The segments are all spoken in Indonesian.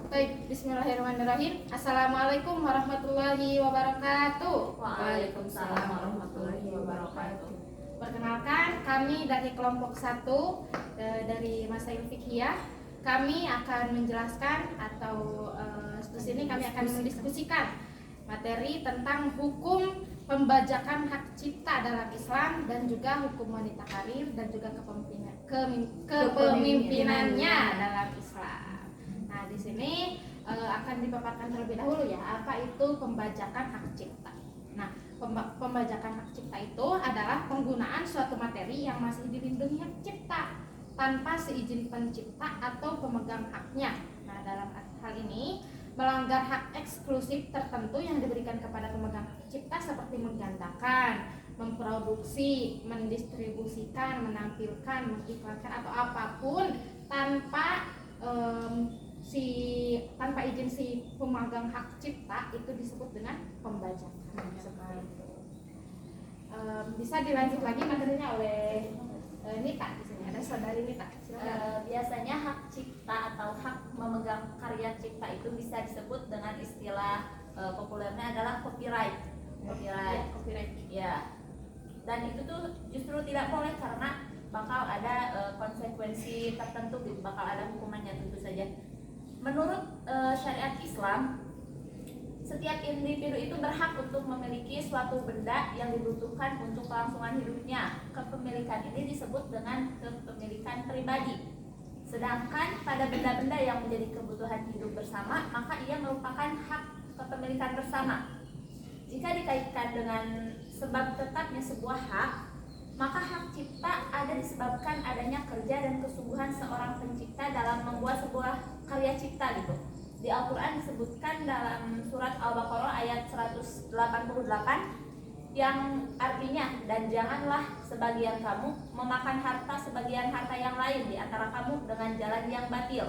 Baik, bismillahirrahmanirrahim. Assalamualaikum warahmatullahi wabarakatuh. Waalaikumsalam warahmatullahi wabarakatuh. Perkenalkan, kami dari kelompok 1 dari Masail Fiqhiyah. Kami akan menjelaskan atau di sini kami akan mendiskusikan materi tentang hukum pembajakan hak cipta dalam Islam dan juga hukum wanita karir dan juga kepemimpinannya dalam Islam. Nah, di sini akan dipaparkan terlebih dahulu ya, apa itu pembajakan hak cipta. Nah, pembajakan hak cipta itu adalah penggunaan suatu materi yang masih dilindungi hak cipta tanpa seizin pencipta atau pemegang haknya. Nah, dalam hal ini melanggar hak eksklusif tertentu yang diberikan kepada pemegang hak cipta seperti menggandakan, memproduksi, mendistribusikan, menampilkan, mengiklankan atau apapun tanpa izin si pemegang hak cipta, itu disebut dengan pembajakan. Bisa dilanjut lagi materinya oleh Nita. Di sini ada saudari Nita. Biasanya hak cipta atau hak memegang karya cipta itu bisa disebut dengan istilah populernya adalah copyright. Copyright. Ya. Dan itu tuh justru tidak boleh karena bakal ada konsekuensi tertentu gitu, bakal ada hukumannya tentu saja. Menurut syariat Islam, setiap individu itu berhak untuk memiliki suatu benda yang dibutuhkan untuk kelangsungan hidupnya. Kepemilikan ini disebut dengan kepemilikan pribadi. Sedangkan pada benda-benda yang menjadi kebutuhan hidup bersama, maka ia merupakan hak kepemilikan bersama. Jika dikaitkan dengan sebab tetapnya sebuah hak, maka hak cipta ada disebabkan adanya kerja dan kesungguhan seorang pencipta dalam membuat sebuah karya cipta gitu. Di Al-Quran disebutkan dalam surat Al-Baqarah ayat 188 yang artinya, dan janganlah sebagian kamu memakan harta sebagian harta yang lain di antara kamu dengan jalan yang batil,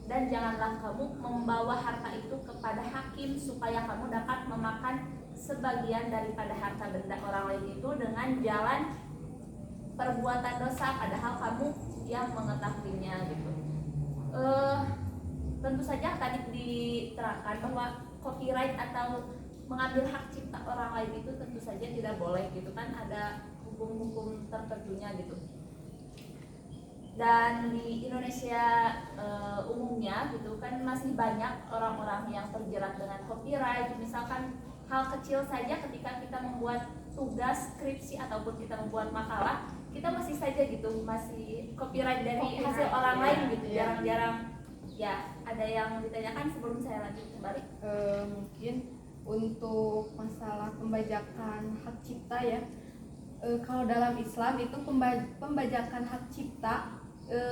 dan janganlah kamu membawa harta itu kepada hakim supaya kamu dapat memakan sebagian daripada harta benda orang lain itu dengan jalan perbuatan dosa padahal kamu yang mengetahuinya gitu. Tentu saja tadi diterangkan bahwa copyright atau mengambil hak cipta orang lain itu tentu saja tidak boleh gitu kan, ada hukum-hukum tertentunya gitu. Dan di Indonesia umumnya gitu kan masih banyak orang-orang yang terjerat dengan copyright. Misalkan hal kecil saja ketika kita membuat tugas skripsi ataupun kita membuat makalah, kita masih saja gitu masih copyright dari hasil orang lain gitu. Jarang-jarang ya ada yang ditanyakan sebelum saya lanjut kembali. Mungkin untuk masalah pembajakan hak cipta ya, kalau dalam Islam itu pembajakan hak cipta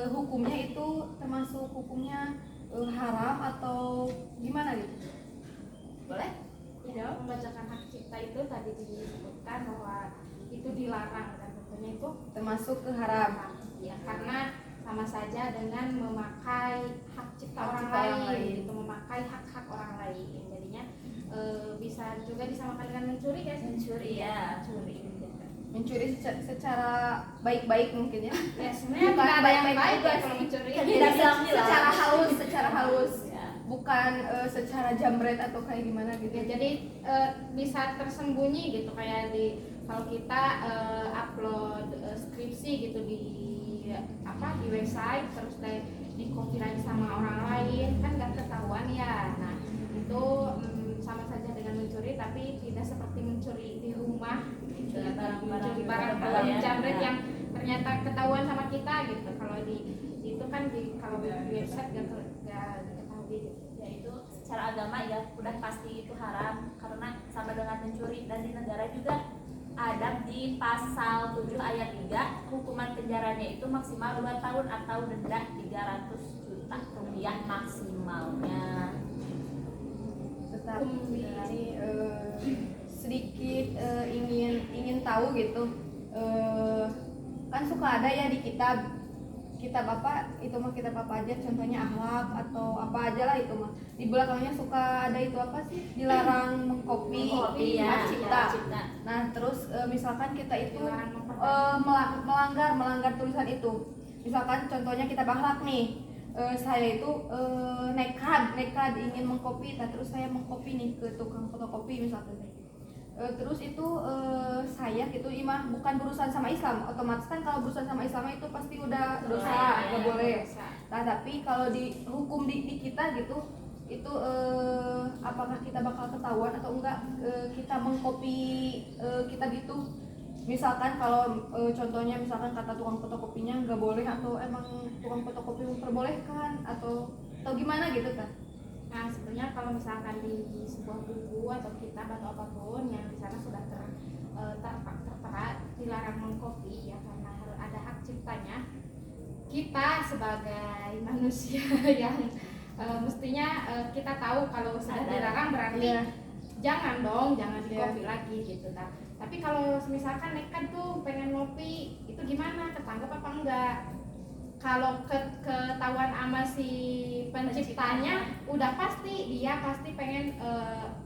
hukumnya itu termasuk hukumnya haram atau gimana gitu? Boleh? Ya, pembajakan hak cipta itu tadi disebutkan bahwa itu dilarang dan tentunya itu Termasuk ke haram. Ya, karena sama saja dengan memakai hak cipta orang lain, itu memakai hak-hak orang lain. Jadinya bisa juga disamakan dengan mencuri, guys. Mencuri ya. Mencuri secara baik-baik mungkin ya. Ya, sebenarnya tidak ada yang baik ya kalau mencuri. Tidak secara halus. Ya. Bukan secara jambret atau kayak gimana gitu. Ya, jadi bisa tersembunyi gitu, kayak kalau kita upload skripsi gitu di website terus di copyright sama orang lain kan nggak ketahuan ya. Nah, itu sama saja dengan mencuri, tapi tidak seperti mencuri di rumah, barang-barang jambret yang ternyata ketahuan sama kita gitu. Kalau itu kan kalau di website nggak diketahui gitu. Ya itu secara agama ya udah pasti itu haram karena sama dengan mencuri. Dan di negara juga ada di pasal 7 ayat 3 hukuman penjaranya itu maksimal 2 tahun atau denda 300 juta rupiah maksimalnya. Tetapi ini sedikit ingin tahu gitu, kan suka ada ya di kitab apa itu mah, kitab apa aja, contohnya akhlak atau apa aja lah itu mah, di belakangnya suka ada itu apa sih, dilarang mengcopy hak cipta. Nah terus misalkan kita itu melanggar tulisan itu, misalkan contohnya kitab akhlak nih, saya itu nekat ingin mengkopi, terus saya mengkopi nih ke tukang fotokopi misalkan. Terus itu saya gitu imah bukan berurusan sama Islam, otomatis kan kalau berurusan sama Islam itu pasti udah dosa, nggak boleh. Nah tapi kalau di hukum di kita gitu itu apakah kita bakal ketahuan atau enggak kita mengkopi kitab itu, misalkan kalau contohnya misalkan kata tukang fotokopinya nggak boleh atau emang tukang fotokopi memperbolehkan atau gimana gitu kan. Nah sebenarnya kalau misalkan di sebuah buku atau kitab atau apapun yang di sana sudah tertera dilarang mengkopi ya karena harus ada hak ciptanya, kita sebagai manusia yang mestinya kita tahu kalau sudah dilarang berarti jangan dikopi lagi gitu. Nah, tapi kalau misalkan nekat tuh pengen ngopi itu gimana, ketangkep apa enggak? Kalau ketahuan sama si penciptanya udah pasti dia pasti pengen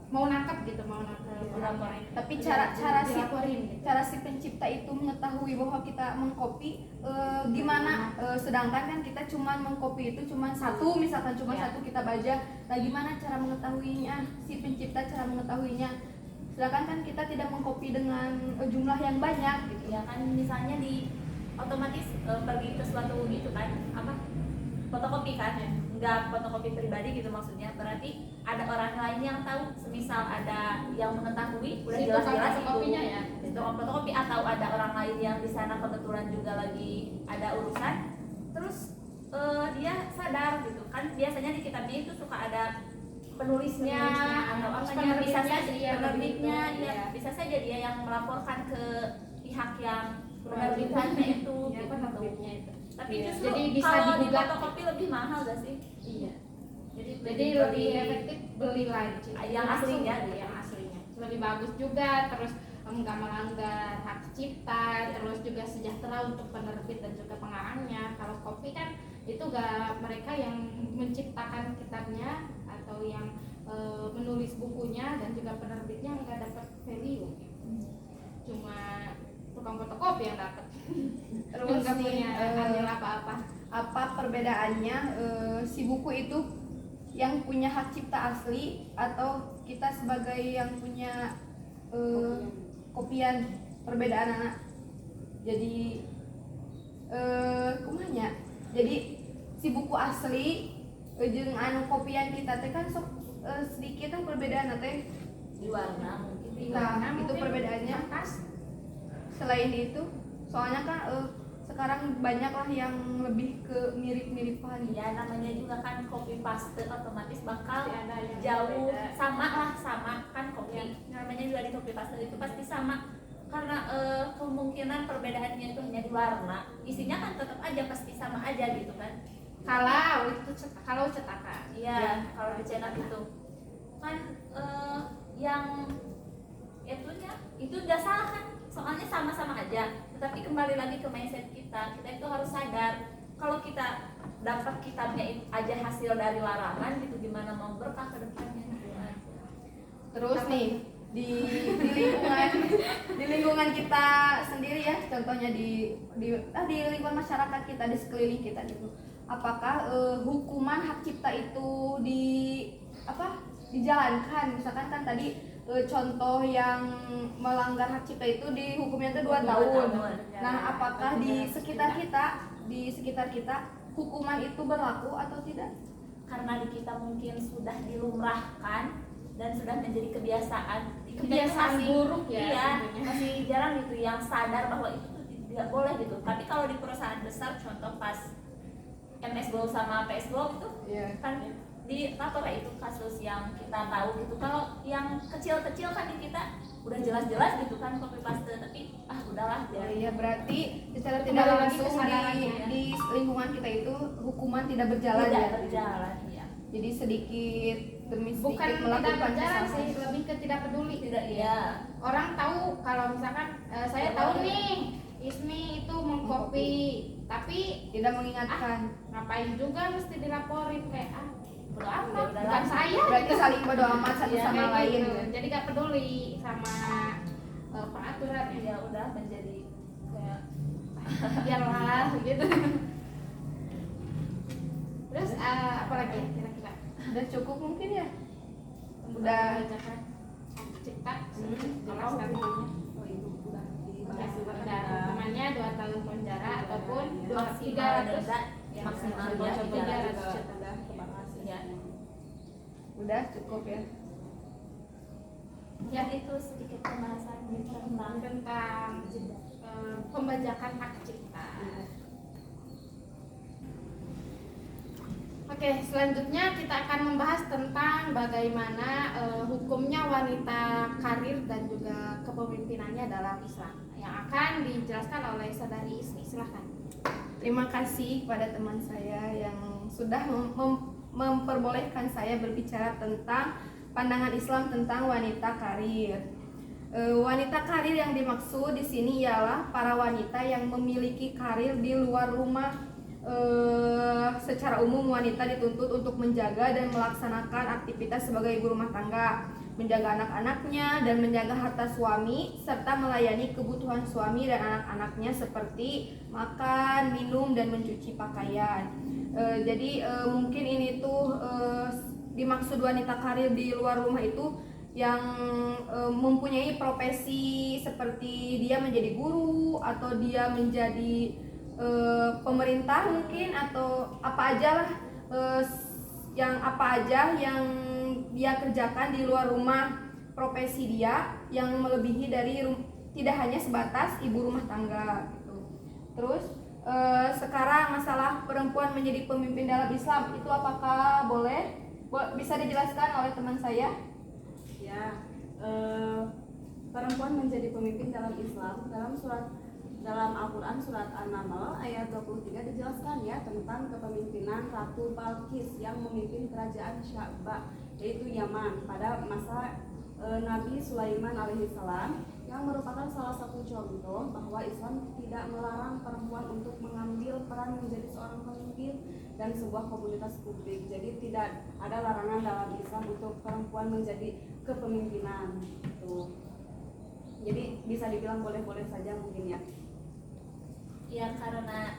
mau nangkep gitu, mau nangkep orangnya. Tapi Dilaporin gitu. cara si pencipta itu mengetahui bahwa kita mengkopi gimana, sedangkan kan kita cuma mengkopi itu cuma satu, misalkan cuma satu kita baca. Nah gimana cara mengetahuinya, si pencipta cara mengetahuinya, sedangkan kan kita tidak mengkopi dengan jumlah yang banyak gitu. Ya kan misalnya di otomatis pergi ke suatu gitu kan apa fotokopi kan, nggak fotokopi pribadi gitu maksudnya, berarti ada orang lain yang tahu, semisal ada yang mengetahui udah Si jelas-jelas tukang fotokopinya ya. si tukang fotokopi, atau ada orang lain yang di sana kebetulan juga lagi ada urusan, terus dia sadar gitu kan. Biasanya di kitabnya itu suka ada penulisnya atau apanya, bisa saja penerbitnya, bisa saja dia yang melaporkan ke pihak yang penerbitannya itu Ya, gitu. penerbitnya itu. Tapi Iya. justru Jadi bisa kalau di digugat. fotokopi lebih mahal gak sih? Iya. Jadi Jadi lebih efektif beli lagi yang aslinya, yang aslinya. Lebih bagus juga, terus enggak melanggar hak cipta, terus juga sejahtera untuk penerbit dan juga pengarangnya. Kalau kopi kan itu gak mereka yang menciptakan kitabnya atau yang menulis bukunya dan juga penerbitnya nggak dapat value. Cuma tukang fotokopi yang dapat. Terus nggak nih, punya andil apa-apa. apa perbedaannya si buku itu yang punya hak cipta asli atau kita sebagai yang punya kopian, perbedaan anak. Jadi kumanya, jadi si buku asli jeung anu kopian kita teh kan sok sedikit kan perbedaan teh. di warna mungkin. Nah, itu perbedaannya. Selain itu, soalnya kan sekarang banyak lah yang lebih ke mirip-miripan. Ya namanya juga kan copy paste, otomatis bakal Pasti ada yang jauh beda. sama kan copy. Namanya juga di copy paste itu pasti sama, karena kemungkinan perbedaannya itu hanya di warna, isinya kan tetap aja pasti sama aja gitu kan. Kalau cetakan. Iya, kalau dicetak itu kan yang itunya itu nggak salah kan, soalnya sama-sama aja. Tetapi kembali lagi ke mindset kita itu harus sadar kalau kita dapat kitabnya aja hasil dari larangan gitu, gimana mau berkah ke depannya gitu aja. Terus nih di lingkungan kita sendiri ya, contohnya di lingkungan masyarakat kita, di sekeliling kita gitu. Apakah hukuman hak cipta itu dijalankan? Misalkan kan tadi contoh yang melanggar hak cipta itu dihukumnya itu 2 tahun. Nah, apakah di sekitar kita hukuman itu berlaku atau tidak? Karena di kita mungkin sudah dilumrahkan dan sudah menjadi kebiasaan. Di kita itu Kebiasaan buruk ya, Iya, tentunya. masih jarang gitu yang sadar bahwa itu tuh tidak boleh gitu. Tapi kalau di perusahaan besar, contoh pas MS Glow sama PS Glow itu kan di lapor itu kasus yang kita tahu gitu. Kalau yang kecil-kecil kan di kita udah jelas-jelas gitu kan copy paste, tapi udahlah Ya, ya. iya, berarti secara Kembali tidak lagi langsung kesadarannya, di lingkungan kita itu hukuman tidak berjalan Tidak ya. berjalan ya. Jadi sedikit demi sedikit Bukan tidak melakukan berjalan kesalahan. sih, lebih ke tidak peduli. Tidak ya. Orang tahu kalau misalkan saya tahu nih Ismi itu mengcopy, tapi Tidak mengingatkan. ngapain juga mesti dilaporin kayak bodo amat, Udah bukan lah. saya. Berarti saling bodo amat satu Ya, sama kayak lain. gitu. Jadi gak peduli sama peraturan ya. Ya udah menjadi kayak Biarlah gitu. Terus apa lagi kira-kira? Udah cukup mungkin ya. Udah pembajakan hak cipta. Jelaskan dulunya. Oh itu udah dibahas juga kan. Ada hukumannya 2 tahun penjara ataupun maksimal 300 denda maksimal Yang ya contohnya 300 juga juta. udah kebahas ya. Udah cukup ya. Ya itu sedikit pembahasan tentang tentang pembajakan hak cipta. Oke, selanjutnya kita akan membahas tentang bagaimana hukumnya wanita karir dan juga kepemimpinannya dalam Islam yang akan dijelaskan oleh saudari Ismi. Silahkan. Terima kasih kepada teman saya yang sudah memperbolehkan saya berbicara tentang pandangan Islam tentang wanita karir. Wanita karir yang dimaksud di sini ialah para wanita yang memiliki karir di luar rumah. Secara umum wanita dituntut untuk menjaga dan melaksanakan aktivitas sebagai ibu rumah tangga, menjaga anak-anaknya dan menjaga harta suami, serta melayani kebutuhan suami dan anak-anaknya seperti makan, minum, dan mencuci pakaian. Jadi mungkin ini tuh dimaksud wanita karir di luar rumah itu yang mempunyai profesi seperti dia menjadi guru atau dia menjadi pemerintah mungkin atau apa aja lah, yang apa aja yang dia kerjakan di luar rumah, profesi dia yang melebihi dari tidak hanya sebatas ibu rumah tangga gitu. Terus sekarang masalah perempuan menjadi pemimpin dalam Islam itu apakah boleh? Bisa dijelaskan oleh teman saya? ya. Perempuan menjadi pemimpin dalam Islam dalam Al-Quran surat An-Naml ayat 23 dijelaskan ya tentang kepemimpinan Ratu Balkis yang memimpin kerajaan Sya'bah yaitu Yaman pada masa Nabi Sulaiman alaihissalam, yang merupakan salah satu contoh bahwa Islam tidak melarang perempuan untuk mengambil peran menjadi seorang pemimpin dan sebuah komunitas publik. Jadi tidak ada larangan dalam Islam untuk perempuan menjadi kepemimpinan gitu. Jadi bisa dibilang boleh-boleh saja mungkin ya. Ya karena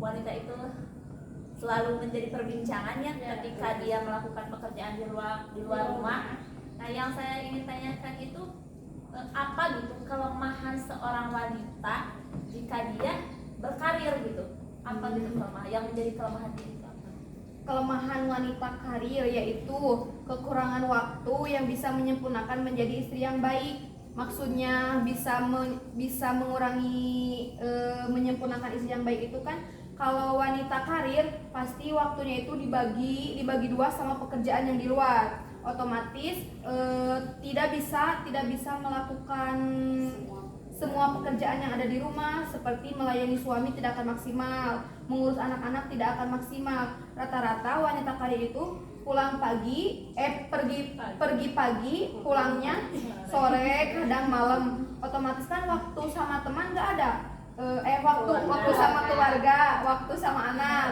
wanita itu selalu menjadi perbincangan ya ketika dia melakukan pekerjaan di luar rumah. Nah yang saya ingin tanyakan itu apa gitu kelemahan seorang wanita jika dia berkarir gitu, apa gitu kelemahan yang menjadi kelemahan dia itu apa? Kelemahan wanita karir yaitu kekurangan waktu yang bisa menyempurnakan menjadi istri yang baik. Maksudnya bisa mengurangi menyempurnakan istri yang baik itu kan kalau wanita karir pasti waktunya itu dibagi 2 sama pekerjaan yang di luar. Otomatis tidak bisa melakukan semua pekerjaan yang ada di rumah, seperti melayani suami tidak akan maksimal, mengurus anak-anak tidak akan maksimal. Rata-rata wanita karir itu pulang pagi, pergi pagi, pulangnya sore, kadang malam. Otomatis kan waktu sama teman nggak ada, waktu sama keluarga, waktu sama anak.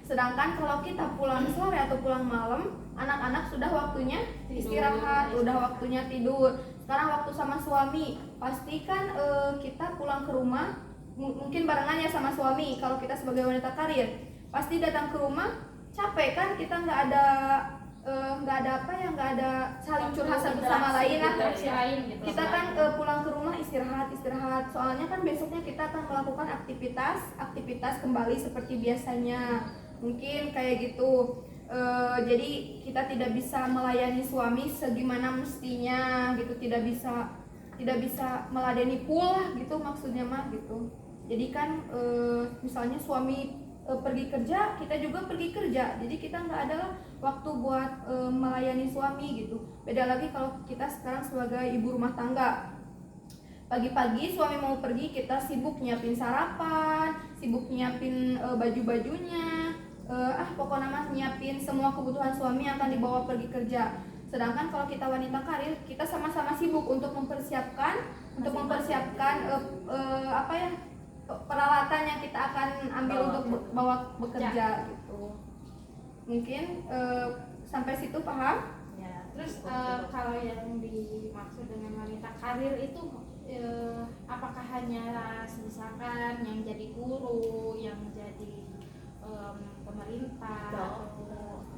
Sedangkan kalau kita pulang sore atau pulang malam, anak-anak sudah waktunya istirahat, udah waktunya tidur. Sekarang waktu sama suami, pastikan kita pulang ke rumah, mungkin barengan ya sama suami. Kalau kita sebagai wanita karir, pasti datang ke rumah capek kan, kita nggak ada saling curhat satu sama lain lah. Kita kan pulang ke rumah istirahat. Soalnya kan besoknya kita akan melakukan aktivitas kembali seperti biasanya. Mungkin kayak gitu. Jadi kita tidak bisa melayani suami segimana mestinya gitu, tidak bisa meladeni pula gitu maksudnya mah gitu. Jadi kan misalnya suami pergi kerja, kita juga pergi kerja, jadi kita nggak ada waktu buat melayani suami gitu. Beda lagi kalau kita sekarang sebagai ibu rumah tangga, pagi-pagi suami mau pergi, kita sibuk nyiapin sarapan, sibuk nyiapin baju-bajunya, pokoknya mah nyiapin semua kebutuhan suami yang akan dibawa pergi kerja. Sedangkan kalau kita wanita karir, kita sama-sama sibuk untuk mempersiapkan peralatan yang kita akan ambil untuk bawa bekerja gitu. Mungkin sampai situ paham? Ya, terus kalau yang dimaksud dengan wanita karir itu apakah hanya misalkan yang jadi guru, yang jadi pemerintah atau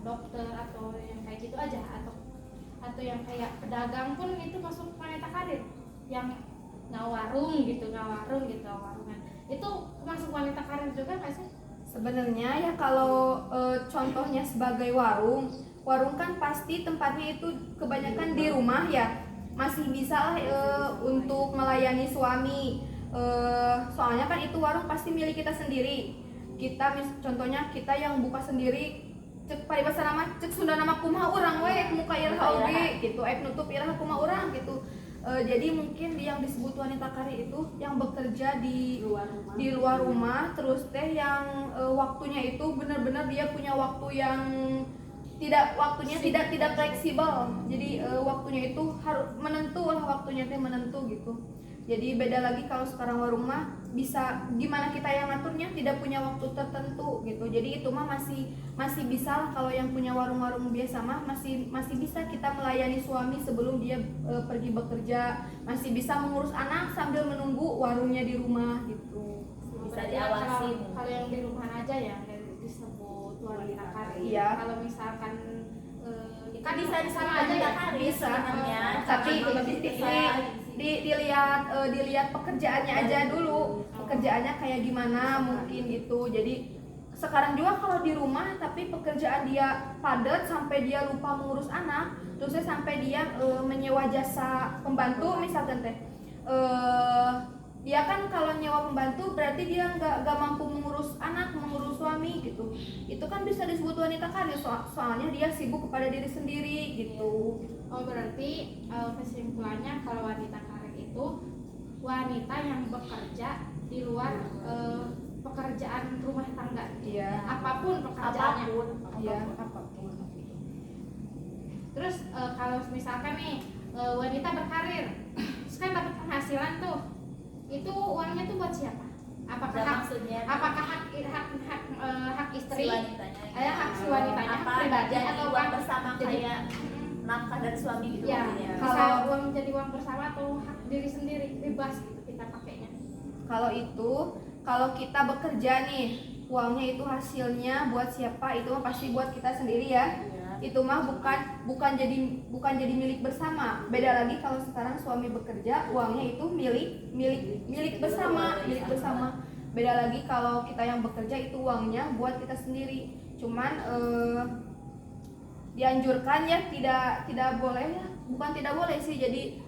dokter atau yang kayak gitu aja, atau yang kayak pedagang pun itu masuk wanita karir, yang ngawarung gitu warungan itu masuk wanita karir juga nggak sih? Sebenarnya ya kalau contohnya sebagai warung kan pasti tempatnya itu kebanyakan di rumah ya, masih bisa lah untuk melayani suami. Soalnya kan itu warung pasti milik kita sendiri. Contohnya kita yang buka sendiri, cek paribasa nama cek Sunda nama kumaha urang we muka iraha oge gitu, nutup iraha kumaha urang gitu. Jadi mungkin yang disebut wanita karir itu yang bekerja di luar rumah, terus teh yang waktunya itu benar-benar dia punya waktu yang tidak fleksibel. Jadi waktunya itu harus menentu lah, waktunya teh menentu gitu. Jadi beda lagi kalau sekarang warung mah bisa gimana kita yang ngaturnya, tidak punya waktu tertentu gitu. Jadi itu mah masih bisa lah, kalau yang punya warung-warung biasa mah masih bisa kita melayani suami sebelum dia pergi bekerja, masih bisa mengurus anak sambil menunggu warungnya di rumah gitu. Bisa diawasi. Kalau yang di rumah aja ya disebut wanita karir. Iya. Kalau misalkan Kan bisa sama aja ya, bisa sebenarnya. tapi Tapi dilihat pekerjaannya aja dulu, pekerjaannya kayak gimana mungkin gitu. Jadi sekarang juga kalau di rumah tapi pekerjaan dia padat sampai dia lupa mengurus anak, terusnya sampai dia menyewa jasa pembantu misalkan teh, dia kan kalau nyewa pembantu berarti dia nggak mampu mengurus anak, mengurus suami gitu. Itu kan bisa disebut wanita karir, soalnya dia sibuk kepada diri sendiri gitu. Oh berarti kesimpulannya kalau wanita karir itu wanita yang bekerja di luar pekerjaan rumah tangga. Iya. Apapun pekerjaannya. Iya. Apapun. Terus kalau misalkan nih wanita berkarir, terus kan dapat penghasilan tuh, itu uangnya tuh buat siapa? Apakah hak istri, si wanitanya, hak si wanitanya pribadi jadi atau uang bersama jadi- kayak nafkah dari suami gitu ya, maksudnya. kalau uang jadi uang bersama atau hak diri sendiri, bebas gitu kita pakainya. Kalau kita bekerja nih, uangnya itu hasilnya buat siapa, itu mah pasti buat kita sendiri ya. Itu mah bukan jadi milik bersama. Beda lagi kalau sekarang suami bekerja, uangnya itu milik bersama. Beda lagi kalau kita yang bekerja itu uangnya buat kita sendiri. Cuman dianjurkan ya tidak boleh ya, bukan tidak boleh sih. Jadi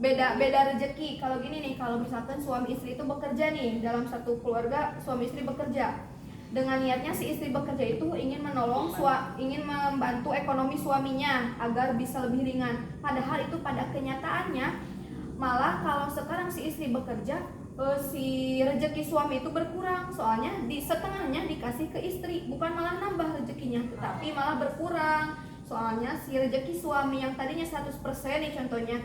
beda rezeki. Kalau gini nih, kalau misalkan suami istri itu bekerja nih, dalam satu keluarga suami istri bekerja, dengan niatnya si istri bekerja itu ingin ingin membantu ekonomi suaminya agar bisa lebih ringan. Padahal itu pada kenyataannya malah kalau sekarang si istri bekerja, si rezeki suami itu berkurang, soalnya setengahnya dikasih ke istri, bukan malah nambah rezekinya, tetapi malah berkurang. Soalnya si rezeki suami yang tadinya 100% nih contohnya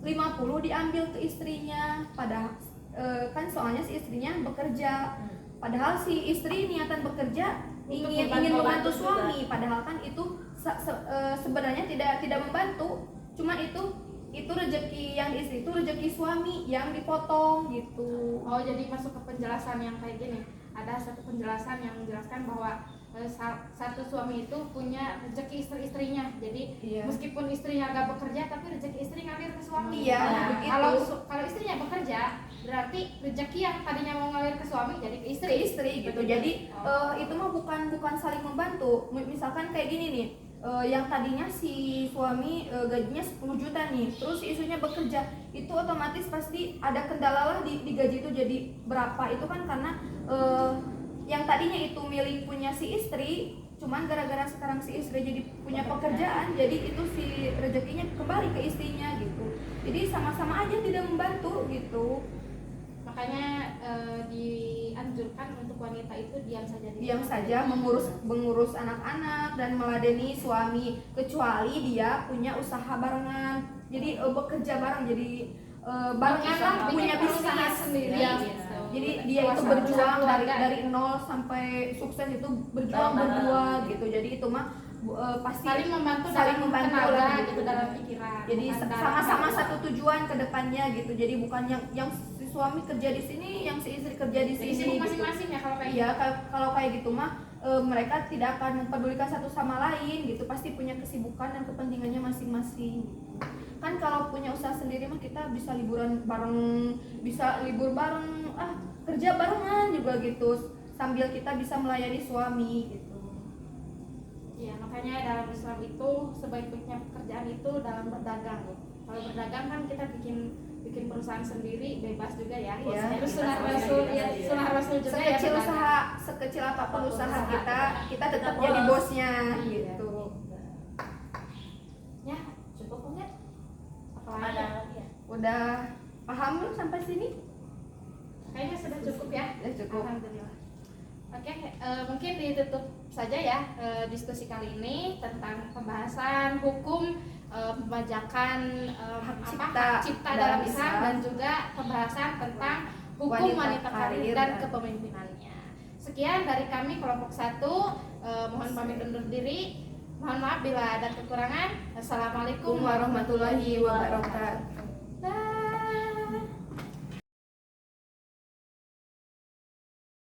50 diambil ke istrinya, padahal kan soalnya si istrinya bekerja. Padahal si istri niatan bekerja ingin membantu suami, padahal kan itu sebenarnya tidak membantu. Cuma itu rezeki yang istri, itu rezeki suami yang dipotong gitu. Oh jadi masuk ke penjelasan yang kayak gini. Ada satu penjelasan yang menjelaskan bahwa satu suami itu punya rezeki istri-istrinya. Jadi meskipun istrinya agak bekerja, tapi rezeki istri ngalir ke suami. Iya, Nah, begitu. kalau istrinya bekerja, berarti rezeki yang tadinya mau ngalir ke suami jadi ke istri. Gitu. Begitu. Jadi itu mah bukan saling membantu. Misalkan kayak gini nih, yang tadinya si suami gajinya 10 juta nih, terus si istrinya bekerja, itu otomatis pasti ada kendala lah di gaji itu jadi berapa. Itu kan karena yang tadinya itu milik punya si istri, cuman gara-gara sekarang si istri jadi punya pekerjaan, jadi itu si rezekinya kembali ke istrinya gitu. Jadi sama-sama aja tidak membantu gitu. Makanya dianjurkan untuk wanita itu diam saja mengurus anak-anak dan meladeni suami, kecuali dia punya usaha barengan, jadi bekerja bareng, jadi barengan lah, punya bisnis sendiri. ya. Gitu. Jadi dia itu berjuang dari nol sampai sukses, itu berjuang berdua gitu. Jadi itu mah pasti saling membantu tenaga lah gitu dalam pikiran. Jadi bukan dalam sama-sama uang. satu tujuan ke depannya gitu. Jadi bukan yang si suami kerja di sini, yang si istri kerja di Jadi sini. sibuk gitu. masing-masing ya kalau kayak Iya, gitu. kalau kayak gitu mah mereka tidak akan mempedulikan satu sama lain gitu, pasti punya kesibukan dan kepentingannya masing-masing. Kan kalau punya usaha sendiri mah kita bisa liburan bareng, bisa libur bareng, kerja barengan juga gitu, sambil kita bisa melayani suami gitu. Iya, makanya dalam Islam itu sebaik-baiknya pekerjaan itu dalam berdagang. Kalau berdagang kan kita bikin perusahaan sendiri, bebas juga ya. Iya, Terus kita sunnah bebas Rasul, juga. ya sunnah Rasul juga ya. Sekecil berdagang. usaha, sekecil apapun usaha kita tetap Tetap jadi bolos. bosnya Iya. gitu. Ya, Cukup enggak? apalagi Ada ya? lagi ya? Udah paham belum sampai sini? Kayaknya sudah cukup ya. Udah cukup. Alhamdulillah. Oke, mungkin ditutup saja ya diskusi kali ini tentang pembahasan hukum pembajakan hak cipta dalam Islam dan juga pembahasan tentang hukum wanita karir dan kepemimpinannya. Sekian dari kami kelompok 1. Mohon pamit undur diri. Mohon maaf bila ada kekurangan. Assalamualaikum Assalamualaikum warahmatullahi wabarakatuh.